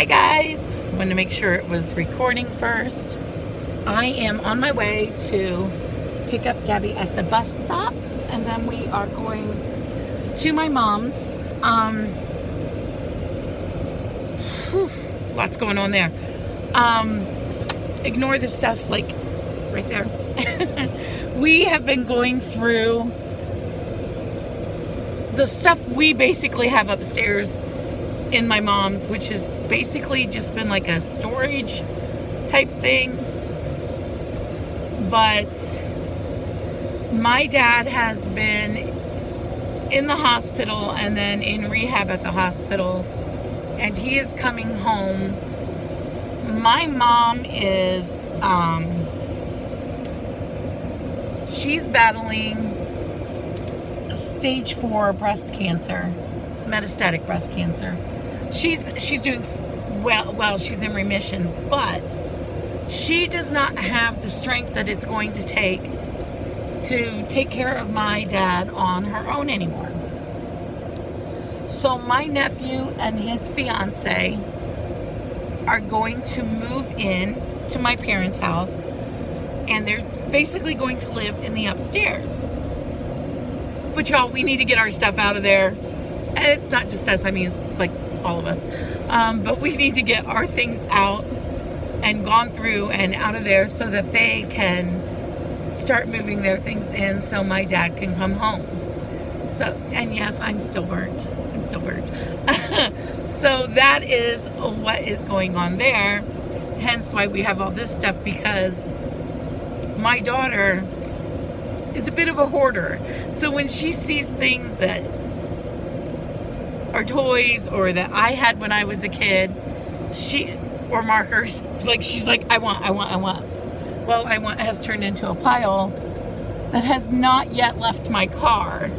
Hi guys, wanted to make sure it was recording first. I am on my way to pick up Gabby at the bus stop, and then we are going to my mom's. Lots going on there. Ignore the stuff like right there. We have been going through the stuff we basically have upstairs in my mom's, which has basically just been like a storage type thing. But my dad has been in the hospital and then in rehab at the hospital, and he is coming home. My mom is she's battling stage 4 breast cancer, metastatic breast cancer. She's doing well, she's in remission, but she does not have the strength that it's going to take care of my dad on her own anymore. So my nephew and his fiance are going to move in to my parents' house, and they're basically going to live in the upstairs. But y'all, we need to get our stuff out of there. And it's not just us, I mean, it's like all of us. But we need to get our things out and gone through and out of there so that they can start moving their things in so my dad can come home. So, and yes, I'm still burnt. So that is what is going on there. Hence why we have all this stuff, because my daughter is a bit of a hoarder. So when she sees things that are toys or that I had when I was a kid, or markers, she's like, I want. Well, I want has turned into a pile that has not yet left my car.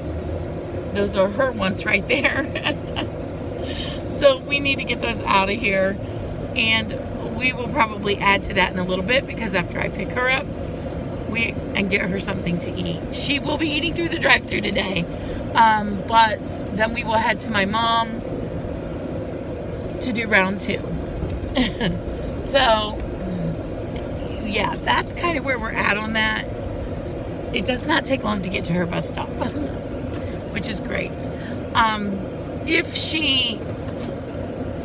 Those are her ones right there. So we need to get those out of here, and we will probably add to that in a little bit, because after I pick her up and get her something to eat, she will be eating through the drive-thru today. But then we will head to my mom's to do round 2. So yeah, that's kind of where we're at on that. It does not take long to get to her bus stop, which is great. If she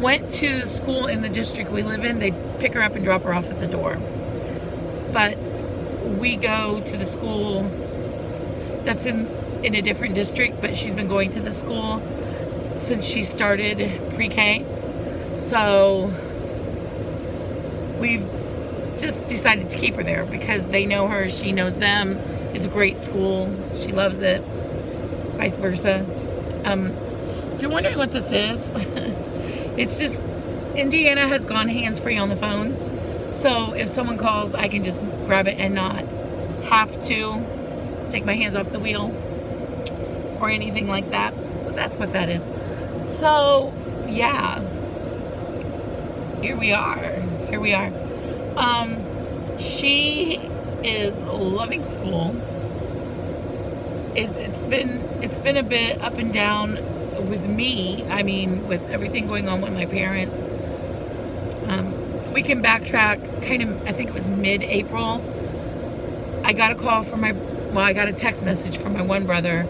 went to school in the district we live in, they'd pick her up and drop her off at the door. But we go to the school that's in a different district, but she's been going to the school since she started pre-K. So we've just decided to keep her there because they know her, she knows them. It's a great school. She loves it. Vice versa. If you're wondering what this is, it's just Indiana has gone hands-free on the phones. So if someone calls, I can just grab it and not have to take my hands off the wheel or anything like that. So that's what that is. So yeah, here we are. She is loving school. It's been a bit up and down with me. I mean, with everything going on with my parents. We can backtrack kind of, I think it was mid-April. I got a text message from my one brother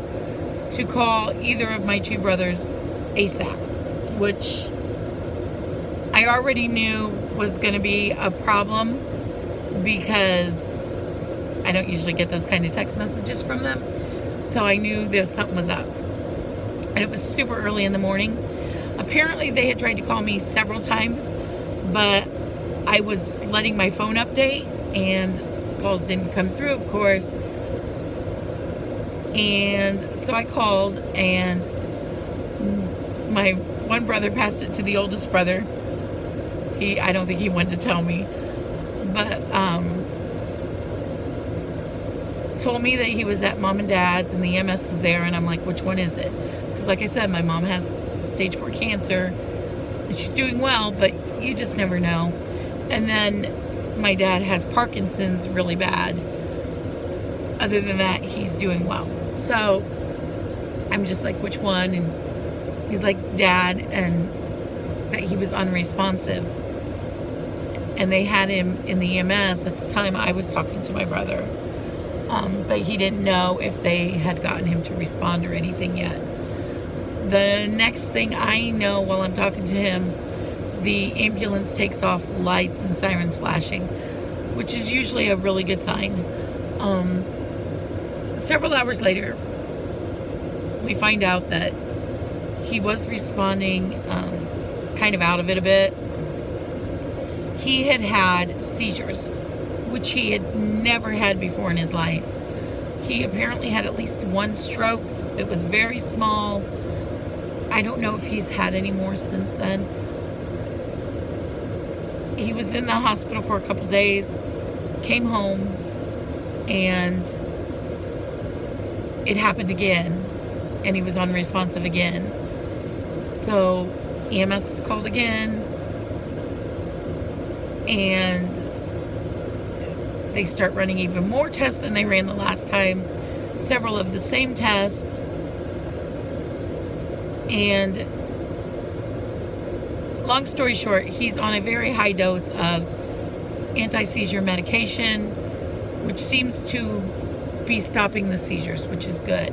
to call either of my two brothers ASAP, which I already knew was going to be a problem because I don't usually get those kind of text messages from them. So I knew something was up. And it was super early in the morning. Apparently they had tried to call me several times, but I was letting my phone update and calls didn't come through, of course. And so I called, and my one brother passed it to the oldest brother. I don't think he wanted to tell me, but told me that he was at mom and dad's and the EMS was there, and I'm like, which one is it? Because like I said, my mom has stage 4 cancer and she's doing well, but you just never know. And then my dad has Parkinson's really bad. Other than that, he's doing well. So I'm just like, which one? And he's like, Dad, and that he was unresponsive. And they had him in the EMS at the time I was talking to my brother. But he didn't know if they had gotten him to respond or anything yet. The next thing I know while I'm talking to him, the ambulance takes off, lights and sirens flashing, which is usually a really good sign. Several hours later, we find out that he was responding kind of out of it a bit. He had had seizures, which he had never had before in his life. He apparently had at least one stroke. It was very small. I don't know if he's had any more since then. He was in the hospital for a couple days, came home, and it happened again, and he was unresponsive again. So EMS is called again, and they start running even more tests than they ran the last time, several of the same tests, and long story short, he's on a very high dose of anti-seizure medication, which seems to be stopping the seizures, which is good.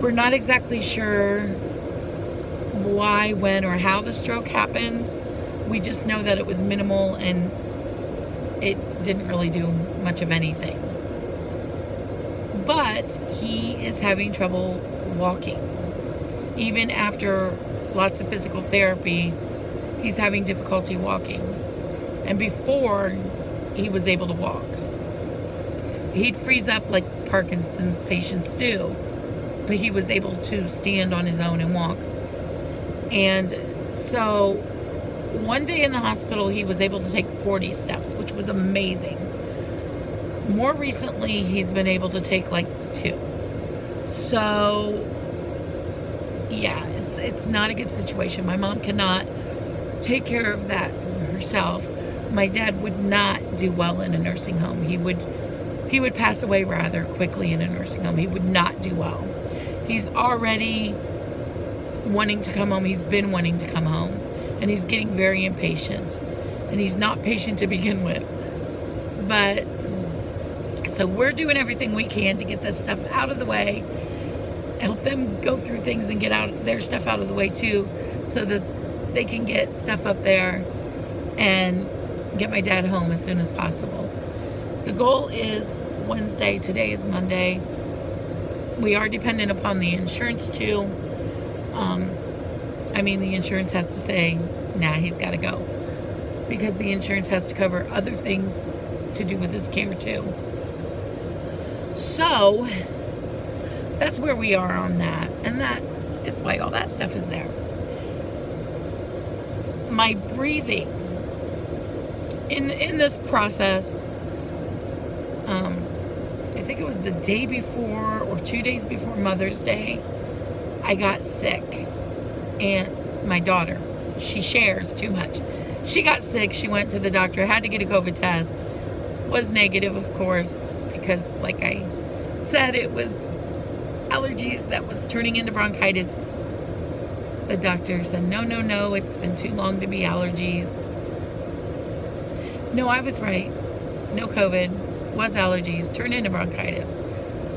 We're not exactly sure why, when, or how the stroke happened. We just know that it was minimal and it didn't really do much of anything. But he is having trouble walking. Even after lots of physical therapy, he's having difficulty walking. And before he was able to walk, he'd freeze up like Parkinson's patients do, but he was able to stand on his own and walk. And so one day in the hospital, he was able to take 40 steps, which was amazing. More recently, he's been able to take like 2. So yeah, it's not a good situation. My mom cannot take care of that herself. My dad would not do well in a nursing home. He would pass away rather quickly in a nursing home. He would not do well. He's already wanting to come home. He's been wanting to come home, and he's getting very impatient, and he's not patient to begin with. But so we're doing everything we can to get this stuff out of the way, help them go through things and get out their stuff out of the way too, so that they can get stuff up there and get my dad home as soon as possible. The goal is Wednesday. Today is Monday. We are dependent upon the insurance too. The insurance has to say, nah, he's got to go, because the insurance has to cover other things to do with his care too. So that's where we are on that, and that is why all that stuff is there. My breathing in this process, I think it was the day before or 2 days before Mother's Day, I got sick. And my daughter, she shares too much. She got sick. She went to the doctor, had to get a COVID test, was negative, of course, because like I said, it was allergies that was turning into bronchitis. The doctor said, no, it's been too long to be allergies. No, I was right. No COVID, was allergies, turned into bronchitis.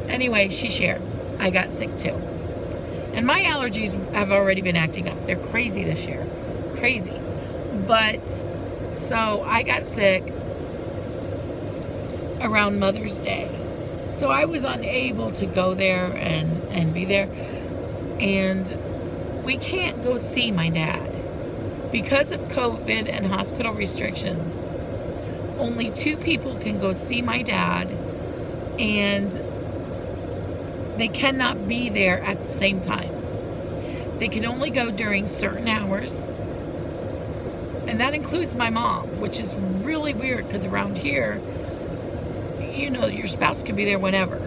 Anyway, she shared. I got sick too. And my allergies have already been acting up. They're crazy this year. Crazy. But, so I got sick around Mother's Day. So I was unable to go there and be there. And we can't go see my dad. Because of COVID and hospital restrictions, only 2 people can go see my dad, and they cannot be there at the same time. They can only go during certain hours, and that includes my mom, which is really weird because around here, your spouse could be there whenever.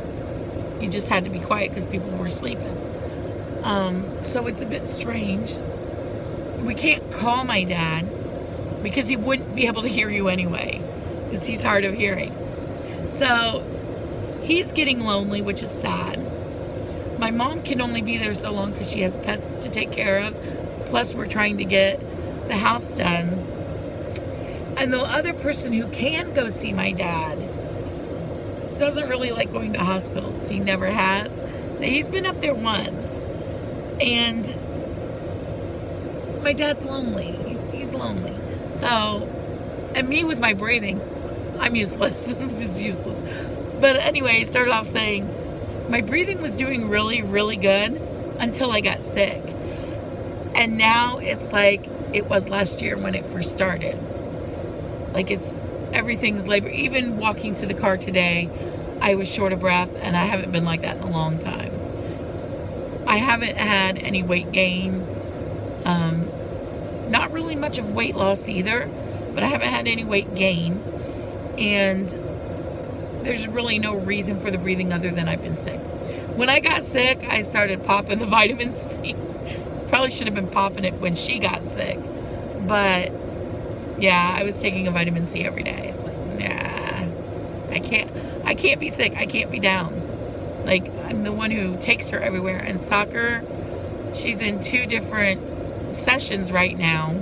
You just had to be quiet because people were sleeping. So it's a bit strange. We can't call my dad because he wouldn't be able to hear you anyway, because he's hard of hearing. So he's getting lonely, which is sad. My mom can only be there so long because she has pets to take care of, Plus, we're trying to get the house done. And the other person who can go see my dad doesn't really like going to hospitals. He never has. So he's been up there once. And my dad's lonely. He's lonely. So, and me with my breathing, I'm useless. I'm just useless. But anyway, I started off saying my breathing was doing really, really good until I got sick. And now it's like it was last year when it first started. Like everything's labor. Even walking to the car today, I was short of breath, and I haven't been like that in a long time. I haven't had any weight gain. Not really much of weight loss either, but I haven't had any weight gain. And there's really no reason for the breathing other than I've been sick. When I got sick, I started popping the vitamin C. Probably should have been popping it when she got sick. But yeah, I was taking a vitamin C every day. It's like, nah, I can't be sick. I can't be down. Like, I'm the one who takes her everywhere. And soccer, she's in 2 different sessions right now.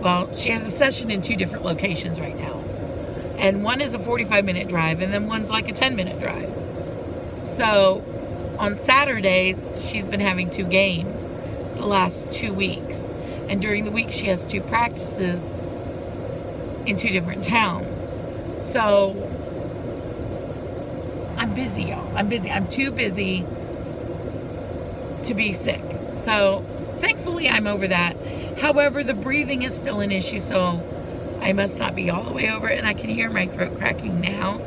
Well, she has a session in 2 different locations right now. And one is a 45-minute drive, and then one's like a 10-minute drive. So on Saturdays, she's been having 2 games the last 2 weeks. And during the week, she has 2 practices in 2 different towns. So I'm busy, y'all. I'm busy. I'm too busy to be sick. So thankfully, I'm over that. However, the breathing is still an issue, so I must not be all the way over it. And I can hear my throat cracking now.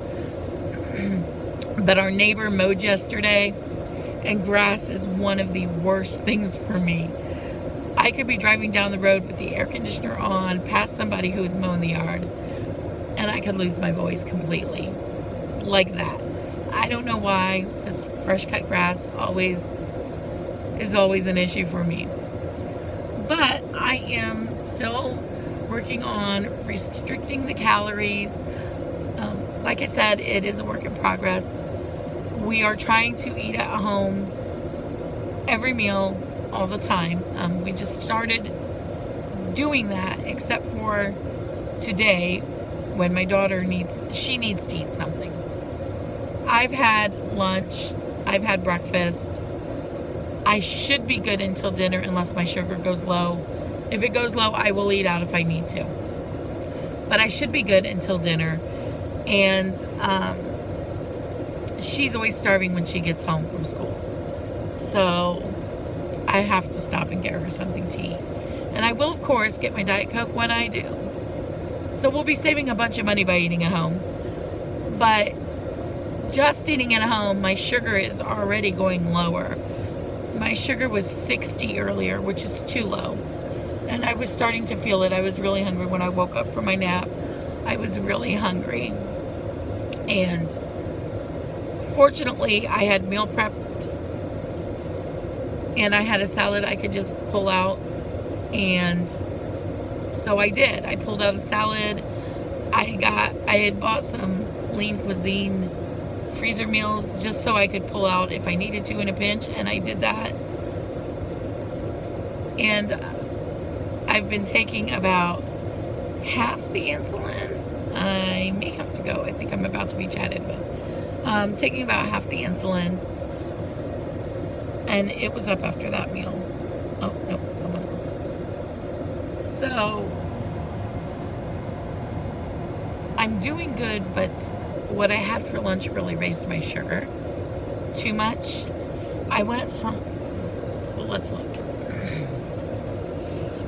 But our neighbor mowed yesterday, and grass is one of the worst things for me. I could be driving down the road with the air conditioner on, past somebody who is mowing the yard, and I could lose my voice completely. Like that. I don't know why. It's just fresh cut grass is always an issue for me. But I am still working on restricting the calories. Like I said, it is a work in progress. We are trying to eat at home every meal all the time. We just started doing that, except for today when my daughter needs to eat something. I've had lunch. I've had breakfast. I should be good until dinner unless my sugar goes low. If it goes low, I will eat out if I need to. But I should be good until dinner. And she's always starving when she gets home from school. So I have to stop and get her something to eat. And I will, of course, get my Diet Coke when I do. So we'll be saving a bunch of money by eating at home. But just eating at home, my sugar is already going lower. My sugar was 60 earlier, which is too low. And I was starting to feel it. I was really hungry when I woke up from my nap. I was really hungry. And fortunately, I had meal prepped. And I had a salad I could just pull out. And so I did. I pulled out a salad. I had bought some Lean Cuisine freezer meals just so I could pull out if I needed to in a pinch, and I did that. And I've been taking about half the insulin. I may have to go. I think I'm about to be chatted with. Taking about half the insulin, and it was up after that meal. Oh, no, someone else. So I'm doing good, but what I had for lunch really raised my sugar too much. I went from, well, let's look.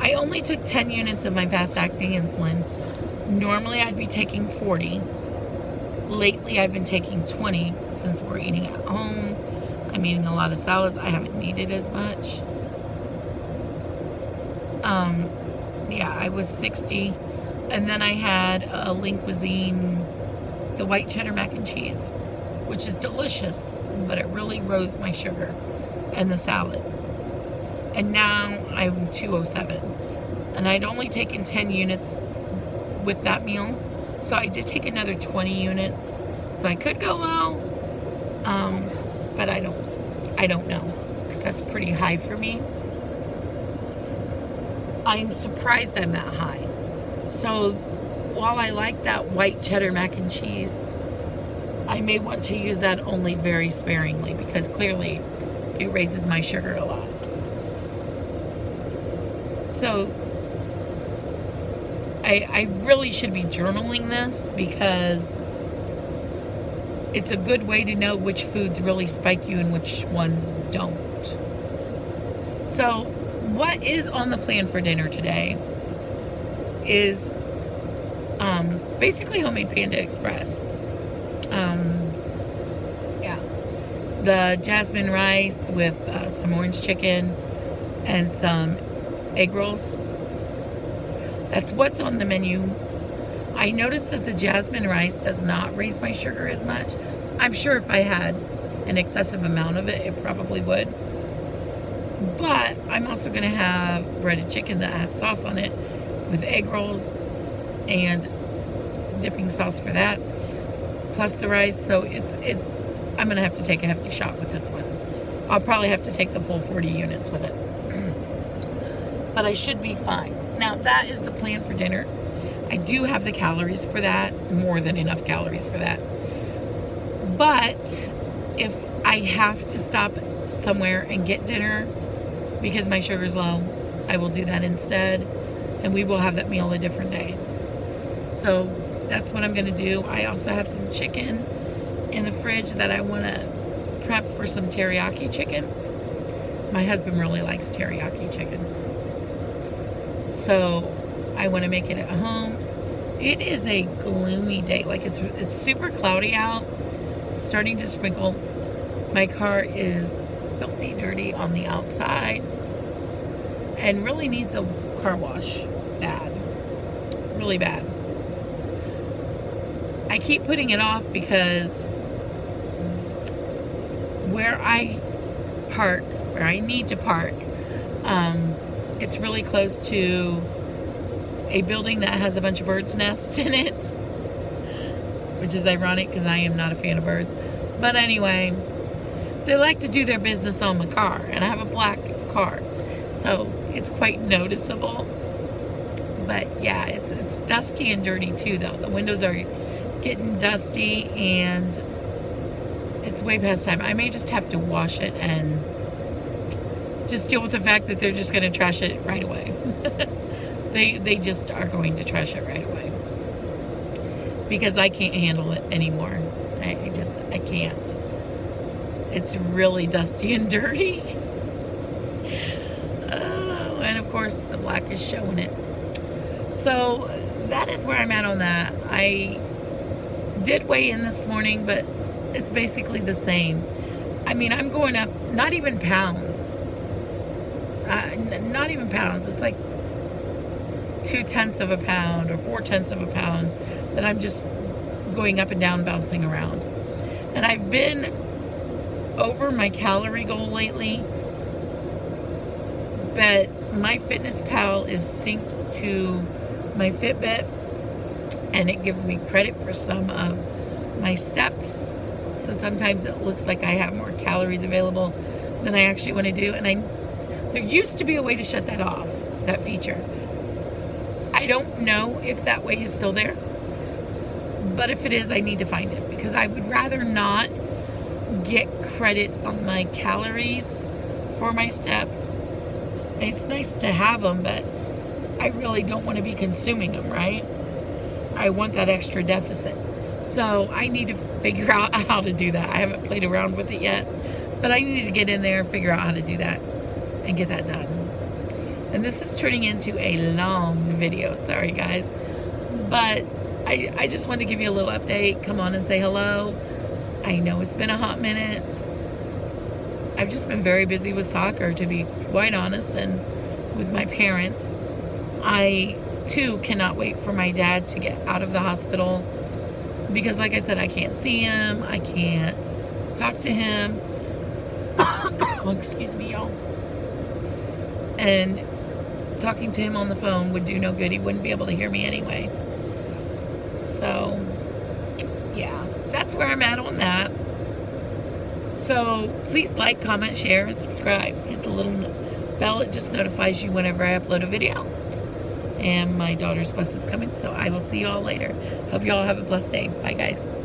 I only took 10 units of my fast-acting insulin. Normally I'd be taking 40. Lately I've been taking 20 since we're eating at home. I'm eating a lot of salads. I haven't needed as much. Yeah, I was 60. And then I had a Lean Cuisine, the white cheddar mac and cheese, which is delicious, but it really rose my sugar, and the salad. And now I'm 207. And I'd only taken 10 units with that meal. So I did take another 20 units. So I could go low. But I don't know. Because that's pretty high for me. I'm surprised I'm that high. So while I like that white cheddar mac and cheese, I may want to use that only very sparingly because clearly it raises my sugar a lot. So I really should be journaling this because it's a good way to know which foods really spike you and which ones don't. So what is on the plan for dinner today is basically homemade Panda Express. Yeah, the jasmine rice with some orange chicken and some egg rolls. That's what's on the menu. I noticed that the jasmine rice does not raise my sugar as much. I'm sure if I had an excessive amount of it, it probably would. But I'm also going to have breaded chicken that has sauce on it with egg rolls and dipping sauce for that, plus the rice. So I'm going to have to take a hefty shot with this one. I'll probably have to take the full 40 units with it. But I should be fine. Now, that is the plan for dinner. I do have the calories for that, more than enough calories for that. But if I have to stop somewhere and get dinner because my sugar's low, I will do that instead, and we will have that meal a different day. So that's what I'm going to do. I also have some chicken in the fridge that I want to prep for some teriyaki chicken. My husband really likes teriyaki chicken. So I want to make it at home. It is a gloomy day. Like it's super cloudy out, starting to sprinkle. My car is filthy dirty on the outside and really needs a car wash bad. Really bad. I keep putting it off because where I park, where I need to park, it's really close to a building that has a bunch of birds' nests in it, which is ironic because I am not a fan of birds. But anyway, they like to do their business on my car, and I have a black car, so it's quite noticeable. But yeah, it's dusty and dirty too, though. The windows are getting dusty, and it's way past time. I may just have to wash it and just deal with the fact that they're just going to trash it right away. They just are going to trash it right away because I can't handle it anymore. I can't. It's really dusty and dirty. And of course the black is showing it. So that is where I'm at on that. I did weigh in this morning, but it's basically the same. I mean, I'm going up not even pounds. Not even pounds. It's like 0.2 of a pound or 0.4 of a pound that I'm just going up and down, bouncing around. And I've been over my calorie goal lately, but my FitnessPal is synced to my Fitbit, and it gives me credit for some of my steps. So sometimes it looks like I have more calories available than I actually want to do. And there used to be a way to shut that off, that feature. I don't know if that way is still there, but if it is, I need to find it because I would rather not get credit on my calories for my steps. It's nice to have them, but I really don't want to be consuming them, right? I want that extra deficit. So I need to figure out how to do that. I haven't played around with it yet, but I need to get in there and figure out how to do that and get that done. And this is turning into a long video. Sorry, guys. But I just wanted to give you a little update. Come on and say hello. I know it's been a hot minute. I've just been very busy with soccer, to be quite honest, and with my parents. I, too, cannot wait for my dad to get out of the hospital because, like I said, I can't see him. I can't talk to him. Oh, excuse me, y'all. And talking to him on the phone would do no good. He wouldn't be able to hear me anyway. So, yeah, that's where I'm at on that. So, please like, comment, share, and subscribe. Hit the little bell. It just notifies you whenever I upload a video. And my daughter's bus is coming, so I will see you all later. Hope you all have a blessed day. Bye, guys.